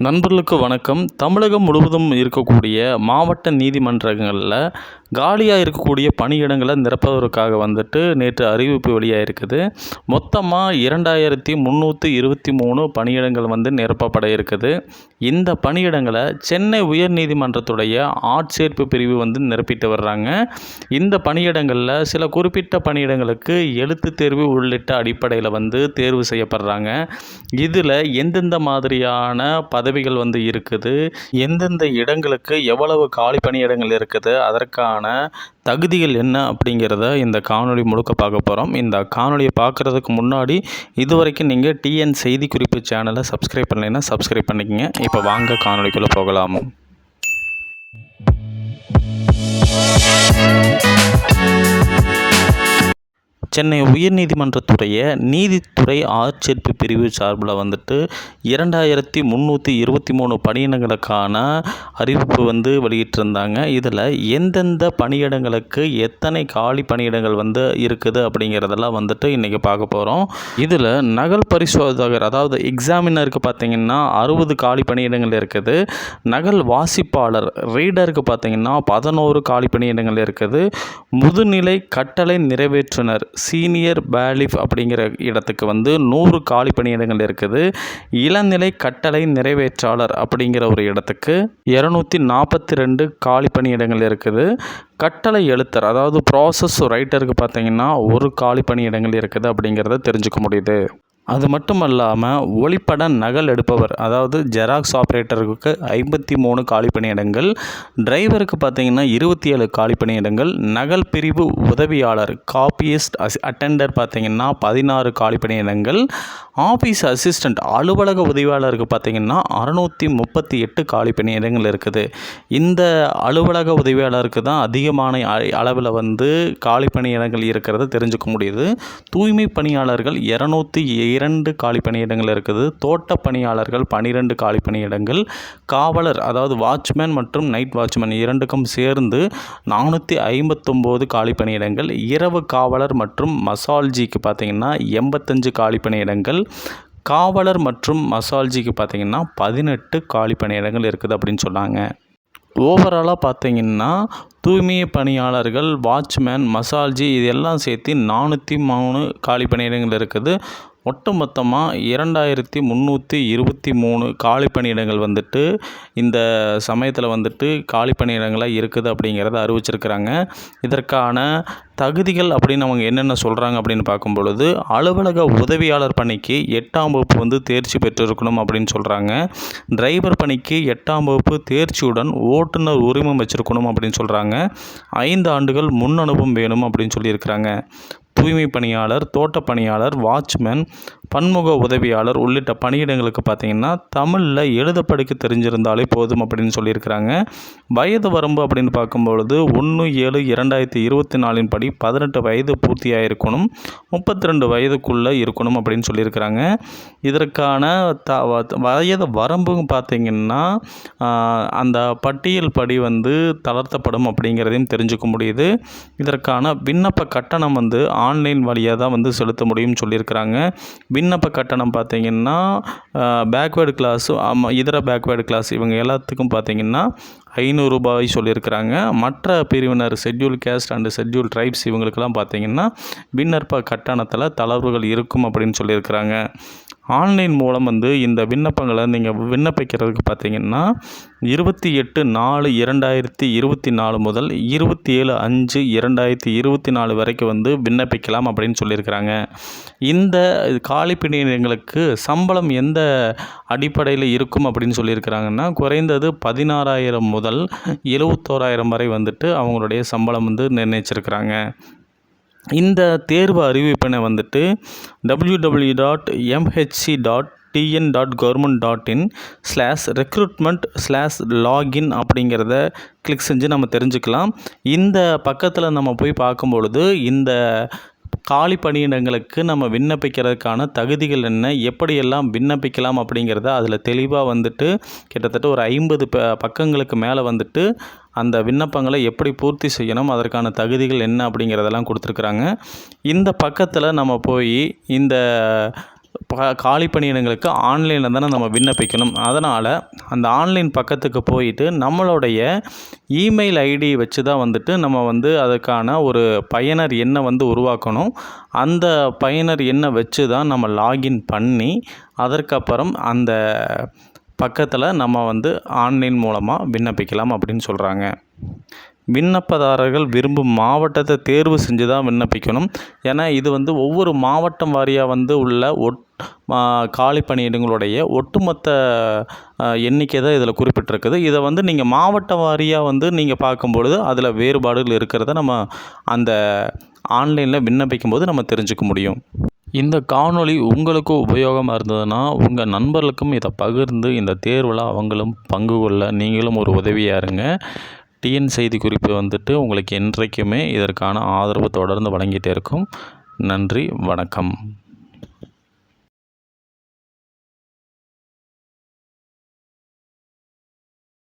நண்பர்களுக்கு வணக்கம். தமிழகம் முழுவதும் இருக்கக்கூடிய மாவட்ட நீதிமன்றங்களில் காலியாக இருக்கக்கூடிய பணியிடங்களை நிரப்புவதற்காக நேற்று அறிவிப்பு வெளியாகிருக்குது. மொத்தமாக 2323 பணியிடங்கள் நிரப்பப்பட இருக்குது. இந்த பணியிடங்களை சென்னை உயர்நீதிமன்றத்துடைய ஆட்சேர்ப்பு பிரிவு நிரப்பிட்டு வர்றாங்க. இந்த பணியிடங்களில் சில குறிப்பிட்ட பணியிடங்களுக்கு எழுத்து தேர்வு உள்ளிட்ட அடிப்படையில் தேர்வு செய்யப்படுறாங்க. இதில் எந்தெந்த மாதிரியான பதவிகள் இருக்குது, எந்தெந்த இடங்களுக்கு எவ்வளவு காலி பணியிடங்கள் இருக்குது, அதற்கான தகுதிகள் என்ன அப்படிங்கிறத இந்த காணொளி முழுக்க பார்க்க போகிறோம். இந்த காணொளியை பார்க்குறதுக்கு முன்னாடி இதுவரைக்கும் நீங்கள் டிஎன் செய்தி குறிப்பு சேனலை சப்ஸ்கிரைப் பண்ணலைன்னா சப்ஸ்கிரைப் பண்ணிக்கங்க. இப்போ வாங்க காணொளிக்குள்ளே போகலாம். சென்னை உயர்நீதிமன்றத்துடைய நீதித்துறை ஆட்சேர்ப்பு பிரிவு சார்பில் 2323 பணியிடங்களுக்கான அறிவிப்பு வெளியிட்டிருந்தாங்க. இதில் எந்தெந்த பணியிடங்களுக்கு எத்தனை காலி பணியிடங்கள் இருக்குது அப்படிங்கிறதெல்லாம் இன்றைக்கி பார்க்க போகிறோம். இதில் நகல் பரிசோதகர் அதாவது எக்ஸாமினருக்கு பார்த்திங்கன்னா 60 காலி பணியிடங்கள் இருக்குது. நகல் வாசிப்பாளர் ரீடருக்கு பார்த்திங்கன்னா 11 காலி பணியிடங்கள் இருக்குது. முதுநிலை கட்டளை நிறைவேற்றுனர் சீனியர் பேலிஃப் அப்படிங்கிற இடத்துக்கு 100 காலி பணியிடங்கள் இருக்குது. இளநிலை கட்டளை நிறைவேற்றாளர் அப்படிங்கிற ஒரு இடத்துக்கு 242 காலி பணியிடங்கள் இருக்குது. கட்டளை எழுத்தர் அதாவது ப்ராசஸ் ரைட்டருக்கு பார்த்திங்கன்னா 1 காலி பணியிடங்கள் இருக்குது அப்படிங்கிறத தெரிஞ்சுக்க முடியுது. அது மட்டும் இல்லாமல் ஒளிப்பட நகல் எடுப்பவர் அதாவது ஜெராக்ஸ் ஆப்ரேட்டருக்கு 53 காலி பணியிடங்கள், டிரைவருக்கு பார்த்திங்கன்னா 27 காலி பணியிடங்கள், நகல் பிரிவு உதவியாளர் காப்பியிஸ்ட் அட்டெண்டர் பார்த்திங்கன்னா 16 காலி பணியிடங்கள், ஆஃபீஸ் அசிஸ்டண்ட் அலுவலக உதவியாளருக்கு பார்த்திங்கன்னா 638 காலி பணியிடங்கள் இருக்குது. இந்த அலுவலக உதவியாளருக்கு தான் அதிகமான அளவில் காலி பணியிடங்கள் இருக்கிறத தெரிஞ்சுக்க முடியுது. தூய்மை பணியாளர்கள் 202 காலி பணியிடங்கள் இருக்குது. தோட்ட பணியாளர்கள் 12 காலி பணியிடங்கள், காவலர் அதாவது வாட்ச்மேன் மற்றும் நைட் வாட்ச்மேன் இரண்டுக்கும் சேர்ந்து 459 காலி பணியிடங்கள், இரவு காவலர் மற்றும் மசால்ஜிக்கு பார்த்திங்கன்னா 85 காலி பணியிடங்கள், காவலர் மற்றும் மசால்ஜிக்கு பார்த்திங்கன்னா 18 காலி பணியிடங்கள் இருக்குது அப்படின்னு சொன்னாங்க. ஓவராலாக பார்த்திங்கன்னா தூய்மை பணியாளர்கள், வாட்ச்மேன், மசால்ஜி இது எல்லாம் சேர்த்து 403 காலி பணியிடங்கள் இருக்குது. ஒட்டுமொத்தமாக 2323 காலி பணியிடங்கள் இந்த சமயத்தில் காலி பணியிடங்களாக இருக்குது அப்படிங்கிறத அறிவிச்சிருக்கிறாங்க. இதற்கான தகுதிகள் அப்படின்னு அவங்க என்னென்ன சொல்கிறாங்க அப்படின்னு பார்க்கும் பொழுது, அலுவலக உதவியாளர் பணிக்கு 8ஆம் வகுப்பு தேர்ச்சி பெற்றிருக்கணும் அப்படின்னு சொல்கிறாங்க. டிரைவர் பணிக்கு 8ஆம் வகுப்பு தேர்ச்சியுடன் ஓட்டுநர் உரிமம் வச்சுருக்கணும் அப்படின்னு சொல்கிறாங்க. 5 ஆண்டுகள் முன் அனுபவம் வேணும் அப்படின்னு சொல்லியிருக்கிறாங்க. தூய்மை பணியாளர், தோட்ட பணியாளர், வாட்ச்மேன், பன்முக உதவியாளர் உள்ளிட்ட பணியிடங்களுக்கு பார்த்திங்கன்னா தமிழில் எழுத படிக்க தெரிஞ்சிருந்தாலே போதும் அப்படின்னு சொல்லியிருக்கிறாங்க. வயது வரம்பு அப்படின்னு பார்க்கும்பொழுது 1/7/2024 படி 18 வயது பூர்த்தியாக இருக்கணும், 32 வயதுக்குள்ளே இருக்கணும் அப்படின்னு சொல்லியிருக்கிறாங்க. இதற்கான வயது வரம்பு பார்த்திங்கன்னா அந்த பட்டியல் படி தளர்த்தப்படும் அப்படிங்கிறதையும் தெரிஞ்சுக்க முடியுது. இதற்கான விண்ணப்ப கட்டணம் ஆன்லைன் வழியாக தான் செலுத்த முடியும்னு சொல்லியிருக்கிறாங்க. விண்ணப்ப கட்டணம் பார்த்திங்கன்னா பேக்வேர்டு கிளாஸு இதர பேக்வேர்டு கிளாஸ் இவங்க எல்லாத்துக்கும் பார்த்திங்கன்னா 500 ரூபாய் சொல்லியிருக்கிறாங்க. மற்ற பிரிவினர் schedule caste and schedule tribes இவங்களுக்கெல்லாம் பார்த்திங்கன்னா விண்ணப்ப கட்டணத்தில் தளர்வுகள் இருக்கும் அப்படின்னு சொல்லியிருக்கிறாங்க. ஆன்லைன் மூலம் இந்த விண்ணப்பங்களை நீங்கள் விண்ணப்பிக்கிறதுக்கு பார்த்திங்கன்னா 28/4/2024 முதல் 27/5/2024 வரைக்கும் விண்ணப்பிக்கலாம் அப்படின்னு சொல்லியிருக்கிறாங்க. இந்த காலி பணியிடங்களுக்கு சம்பளம் எந்த அடிப்படையில் இருக்கும் அப்படின்னு சொல்லியிருக்கிறாங்கன்னா, குறைந்தது 16,000 முதல் 71,000 வரை அவங்களுடைய சம்பளம் நிர்ணயிச்சிருக்கிறாங்க. இந்த தேர்வு அறிவிப்பினை www.mhc.tn.government.in/recruitment/login அப்படிங்கிறத கிளிக் செஞ்சு நம்ம தெரிஞ்சுக்கலாம். இந்த பக்கத்தில் நம்ம போய் பார்க்கும் பொழுது இந்த காலி பணியிடங்களுக்கு நம்ம விண்ணப்பிக்கிறதுக்கான தகுதிகள் என்ன, எப்படியெல்லாம் விண்ணப்பிக்கலாம் அப்படிங்கிறத அதில் தெளிவாக கிட்டத்தட்ட ஒரு 50 பக்கங்களுக்கு மேலே அந்த விண்ணப்பங்களை எப்படி பூர்த்தி செய்யணும், அதற்கான தகுதிகள் என்ன அப்படிங்கிறதெல்லாம் கொடுத்துருக்குறாங்க. இந்த பக்கத்தில் நம்ம போய் இந்த காலி பணியிடங்களுக்கு ஆன்லைனில் தானே நம்ம விண்ணப்பிக்கணும். அதனால் அந்த ஆன்லைன் பக்கத்துக்கு போயிட்டு நம்மளுடைய இமெயில் ஐடி வச்சு தான் வந்துட்டு நம்ம வந்து அதுக்கான ஒரு பயனர் எண்ணை வந்து உருவாக்கணும். அந்த பயனர் எண்ணை வச்சு தான் நம்ம லாகின் பண்ணி அதற்கப்புறம் அந்த பக்கத்தில் நம்ம வந்து ஆன்லைன் மூலமாக விண்ணப்பிக்கலாம் அப்படின்னு சொல்கிறாங்க. விண்ணப்பதாரர்கள் விரும்பும் மாவட்டத்தை தேர்வு செஞ்சு தான் விண்ணப்பிக்கணும். ஏன்னா இது வந்து ஒவ்வொரு மாவட்டம் வாரியாக வந்து உள்ள காலி பணியிடங்களுடைய ஒட்டுமொத்த எண்ணிக்கை தான் இதில் குறிப்பிட்டிருக்குது. இதை வந்து நீங்கள் மாவட்ட வாரியாக வந்து நீங்கள் பார்க்கும்பொழுது அதில் வேறுபாடுகள் இருக்கிறத நம்ம அந்த ஆன்லைனில் விண்ணப்பிக்கும் போது நம்ம தெரிஞ்சுக்க முடியும். இந்த காணொளி உங்களுக்கு உபயோகமாக இருந்ததுன்னா உங்கள் நண்பர்களுக்கும் இதை பகிர்ந்து இந்த தேர்வில் அவங்களும் பங்கு கொள்ள நீங்களும் ஒரு உதவியாக இருங்க. டிஎன் செய்தி குறிப்பு வந்துட்டு உங்களுக்கு என்றைக்குமே இதற்கான ஆதரவு தொடர்ந்து வழங்கிட்டே இருக்கும். நன்றி, வணக்கம்.